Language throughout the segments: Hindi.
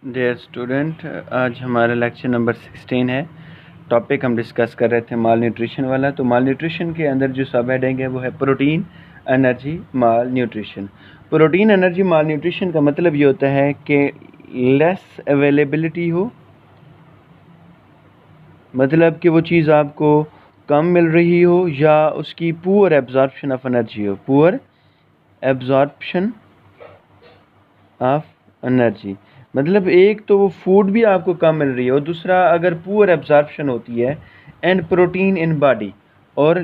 डियर स्टूडेंट, आज हमारा लेक्चर नंबर 16 है। टॉपिक हम डिस्कस कर रहे थे माल न्यूट्रिशन वाला। तो माल न्यूट्रिशन के अंदर जो सब हेडिंग है वो है प्रोटीन, एनर्जी, माल न्यूट्रिशन। प्रोटीन, एनर्जी, माल न्यूट्रिशन का मतलब ये होता है कि लेस अवेलेबिलिटी हो, मतलब कि वो चीज़ आपको कम मिल रही हो, या उसकी पुअर एब्जॉर्प्शन ऑफ एनर्जी हो, पुअर एब्जॉर्प्शन ऑफ एनर्जी। मतलब एक तो वो फूड भी आपको कम मिल रही है, और दूसरा अगर पुअर एब्जॉर्प्शन होती है एंड प्रोटीन इन बॉडी, और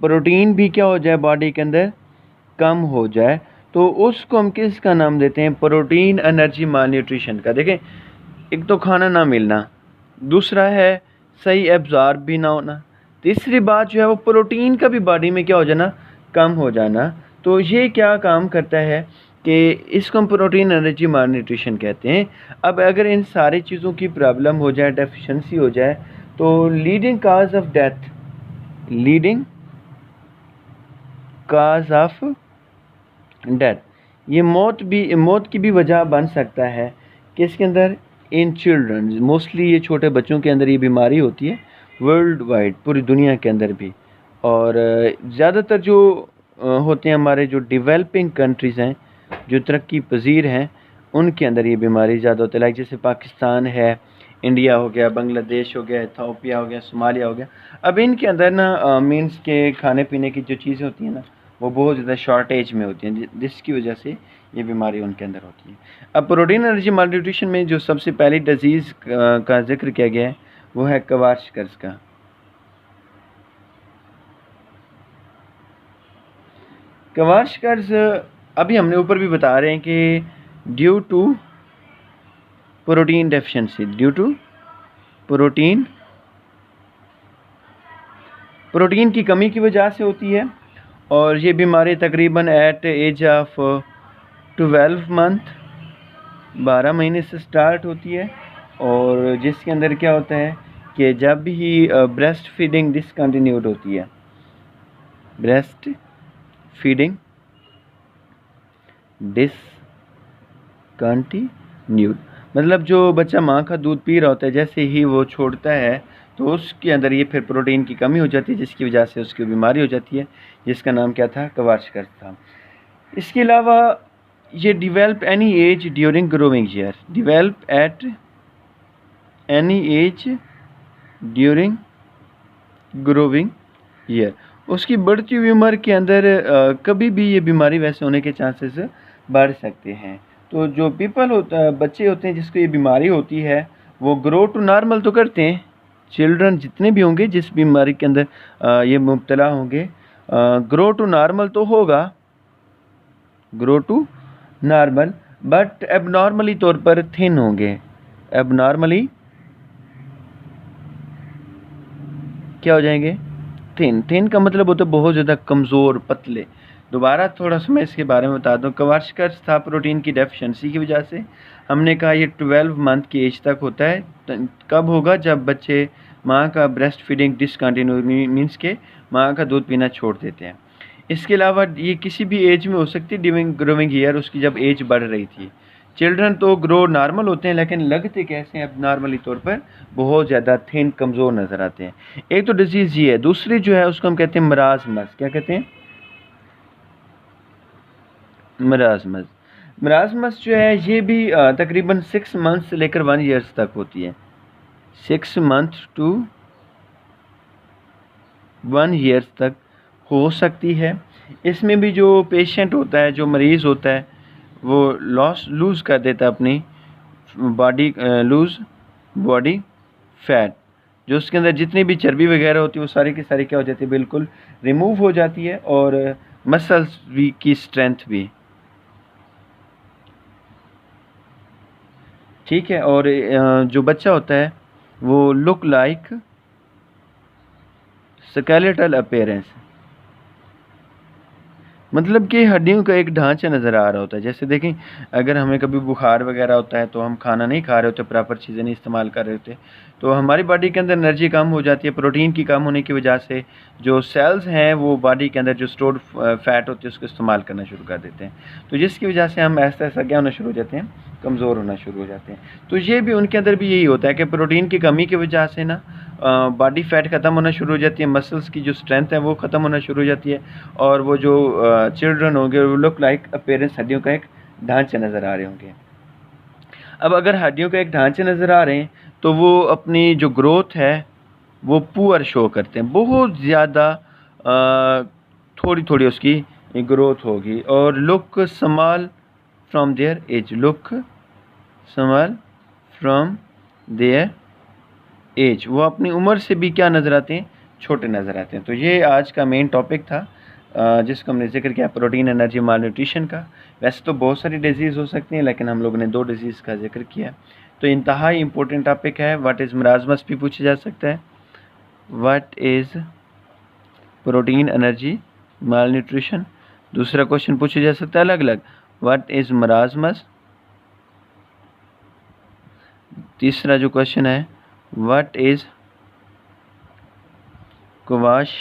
प्रोटीन भी क्या हो जाए बॉडी के अंदर कम हो जाए, तो उसको हम किसका नाम देते हैं? प्रोटीन एनर्जी माल न्यूट्रिशन का। देखें, एक तो खाना ना मिलना, दूसरा है सही एब्जॉर्ब भी ना होना, तीसरी बात जो है वो प्रोटीन का भी बॉडी में क्या हो जाना, कम हो जाना। तो ये क्या काम करता है कि इसको हम प्रोटीन एनर्जी माल न्यूट्रिशन कहते हैं। अब अगर इन सारी चीज़ों की प्रॉब्लम हो जाए, डेफिशिएंसी हो जाए, तो leading cause of death, leading cause of death, ये मौत की भी वजह बन सकता है। किसके अंदर? इन चिल्ड्रन, मोस्टली ये छोटे बच्चों के अंदर ये बीमारी होती है, वर्ल्ड वाइड पूरी दुनिया के अंदर भी। और ज़्यादातर जो होते हैं हमारे जो डेवलपिंग कंट्रीज़ हैं, जो तरक्की पजीर हैं, उनके अंदर ये बीमारी ज़्यादा होती है। लाइक जैसे पाकिस्तान है, इंडिया हो गया, बांग्लादेश हो गया, इथियोपिया हो गया, सोमालिया हो गया। अब इनके अंदर ना मीन्स के खाने पीने की जो चीज़ें होती हैं ना, वो बहुत ज़्यादा शॉर्टेज में होती हैं, जिसकी वजह से ये बीमारी उनके अंदर होती है। अब प्रोटीन एनर्जी माल न्यूट्रिशन में जो सबसे पहली डिजीज़ का जिक्र किया गया है वो है क्वार्शकर्स का। क्वार्शकर्स अभी हमने ऊपर भी बता रहे हैं कि due to protein deficiency, due to protein की कमी की वजह से होती है। और ये बीमारी तकरीबन एट एज ऑफ 12 मंथ, 12 महीने से स्टार्ट होती है। और जिसके अंदर क्या होता है कि जब भी ब्रेस्ट फीडिंग डिसकंटिन्यूड होती है, ब्रेस्ट फीडिंग डिसकंटिन्यूड, मतलब जो बच्चा माँ का दूध पी रहा होता है, जैसे ही वो छोड़ता है तो उसके अंदर ये फिर प्रोटीन की कमी हो जाती है, जिसकी वजह से उसकी बीमारी हो जाती है, जिसका नाम क्या था? क्वार्शकर्स था। इसके अलावा ये develop any as during growing year, develop at any as during growing year, उसकी बढ़ती हुई उम्र के अंदर कभी भी ये बीमारी वैसे होने के चांसेस बढ़ सकते हैं। तो जो पीपल होता बच्चे होते हैं जिसको ये बीमारी होती है, वो ग्रो टू नॉर्मल तो करते हैं। चिल्ड्रन जितने भी होंगे जिस बीमारी के अंदर ये मुब्तला होंगे, ग्रो टू नॉर्मल तो होगा, grow to normal, but abnormally तौर पर थिन होंगे। एबनॉर्मली क्या हो जाएंगे? थिन। थिन का मतलब होता है बहुत ज़्यादा कमज़ोर, पतले। दोबारा थोड़ा सा मैं इसके बारे में बता दूं। क्वार्शकर्स था प्रोटीन की डेफिशिएंसी की वजह से। हमने कहा ये 12 मंथ की एज तक होता है। कब होगा? जब बच्चे माँ का ब्रेस्ट फीडिंग डिसकंटिन्यू मीन्स के माँ का दूध पीना छोड़ देते हैं। इसके अलावा ये किसी भी एज में हो सकती है, ड्यूरिंग ग्रोइंग ईयर, उसकी जब एज बढ़ रही थी। चिल्ड्रन तो ग्रो नॉर्मल होते हैं, लेकिन लगते कैसे हैं? अब नॉर्मली तौर पर बहुत ज़्यादा थिन, कमज़ोर नज़र आते हैं। एक तो डिजीज़ ये है। दूसरी जो है उसको हम कहते हैं मरासमस। क्या कहते हैं? मरासमस। मरासमस जो है ये भी तकरीबन 6 मंथ से लेकर 1 ईयर्स तक होती है। 6 मंथ टू 1 ईयर्स तक हो सकती है। इसमें भी जो पेशेंट होता है, जो मरीज़ होता है, वो लूज़ कर देता है अपनी बॉडी, लूज़ बॉडी फैट, जो उसके अंदर जितनी भी चर्बी वगैरह होती है वो सारी की सारी क्या हो जाती है? बिल्कुल रिमूव हो जाती है। और मसल्स भी की स्ट्रेंथ भी, ठीक है। और जो बच्चा होता है वो लुक लाइक स्केलेटल अपीयरेंस, मतलब कि हड्डियों का एक ढांचा नज़र आ रहा होता है। जैसे देखें, अगर हमें कभी बुखार वगैरह होता है तो हम खाना नहीं खा रहे होते, प्रॉपर चीज़ें नहीं इस्तेमाल कर रहे होते, तो हमारी बॉडी के अंदर एनर्जी कम हो जाती है। प्रोटीन की कम होने की वजह से जो सेल्स हैं वो बॉडी के अंदर जो स्टोर्ड फैट होती है उसको इस्तेमाल करना शुरू कर देते हैं, तो जिसकी वजह से हम ऐसा ऐसा क्या होना शुरू हो जाते हैं, कमज़ोर होना शुरू हो जाते हैं। तो ये भी उनके अंदर भी यही होता है कि प्रोटीन की कमी की वजह से ना बॉडी फैट ख़त्म होना शुरू हो जाती है, मसल्स की जो स्ट्रेंथ है वो ख़त्म होना शुरू हो जाती है, और वो जो चिल्ड्रन होंगे वो लुक लाइक अपीयरेंस हड्डियों का एक ढांचे नज़र आ रहे होंगे। अब अगर हड्डियों का एक ढांचे नज़र आ रहे हैं तो वो अपनी जो ग्रोथ है वो पुअर शो करते हैं, बहुत ज़्यादा थोड़ी थोड़ी उसकी ग्रोथ होगी, और look small from their age, look small from their age, वो अपनी उम्र से भी क्या नज़र आते हैं, छोटे नज़र आते हैं। तो ये आज का मेन टॉपिक था जिसको हमने जिक्र किया, प्रोटीन एनर्जी माल न्यूट्रिशन का। वैसे तो बहुत सारी डिजीज़ हो सकती हैं, लेकिन हम लोगों ने 2 डिजीज़ का जिक्र किया। तो इंतहाई इंपॉर्टेंट टॉपिक है। व्हाट इज़ मराजमस भी पूछा जा सकता है, what is protein energy mall nutrition. दूसरा क्वेश्चन पूछा जा सकता है अलग अलग, व्हाट इज़ मराजमस। तीसरा जो क्वेश्चन है, व्हाट इज़ क्वाश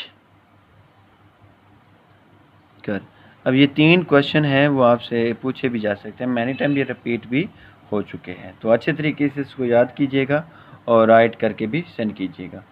कर। अब ये 3 क्वेश्चन हैं वो आपसे पूछे भी जा सकते हैं, मैनी टाइम ये रिपीट भी हो चुके हैं। तो अच्छे तरीके से इसको याद कीजिएगा और राइट करके भी सेंड कीजिएगा।